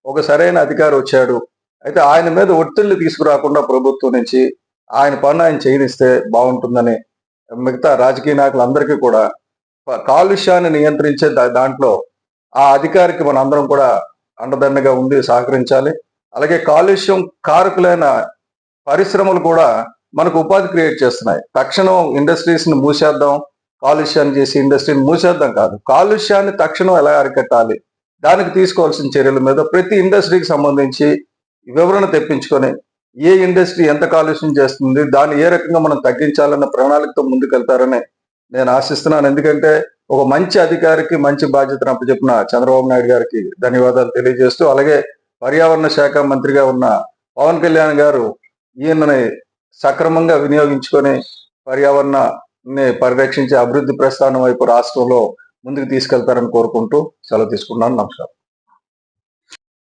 ఒక సరైన అధికారి వచ్చాడు. అయితే ఆయన మీద ఒత్తిళ్లు తీసుకురాకుండా ప్రభుత్వం నుంచి ఆయన పనులు ఆయన చేయనిస్తే బాగుంటుందని మిగతా రాజకీయ నాయకులందరికీ కూడా కాలుష్యాన్ని నియంత్రించే దాంట్లో ఆ అధికారికి మనందరం కూడా అండదండగా ఉండి సహకరించాలి. అలాగే కాలుష్యం కారకులైన పరిశ్రమలు కూడా మనకు ఉపాధి క్రియేట్ చేస్తున్నాయి. తక్షణం ఇండస్ట్రీస్‌ని మూసేద్దాం, కాలుష్యాన్ని చేసి ఇండస్ట్రీని మూసేద్దాం కాదు. కాలుష్యాన్ని తక్షణం ఎలా అరికట్టాలి? దానికి తీసుకోవాల్సిన చర్యల మీద ప్రతి ఇండస్ట్రీకి సంబంధించి వివరణ తెప్పించుకొని, ఏ ఇండస్ట్రీ ఎంత కాలుష్యం చేస్తుంది? దాన్ని ఏ రకంగా మనం తగ్గించాలన్న ప్రణాళికతో ముందుకెళ్తారని నేను ఆశిస్తున్నాను. ఎందుకంటే ఒక మంచి అధికారికి మంచి బాధ్యతను అప్పచెప్పిన చంద్రబాబు నాయుడు గారికి ధన్యవాదాలు తెలియజేస్తూ, అలాగే పర్యావరణ శాఖ మంత్రిగా ఉన్న పవన్ కళ్యాణ్ గారు ఈయనని సక్రమంగా వినియోగించుకొని పర్యావరణాన్ని పరిరక్షించే అభివృద్ధి ప్రస్థానం వైపు రాష్ట్రంలో ముందుకు తీసుకెళ్తారని కోరుకుంటూ సెలవు తీసుకున్నాను. నమస్కారం.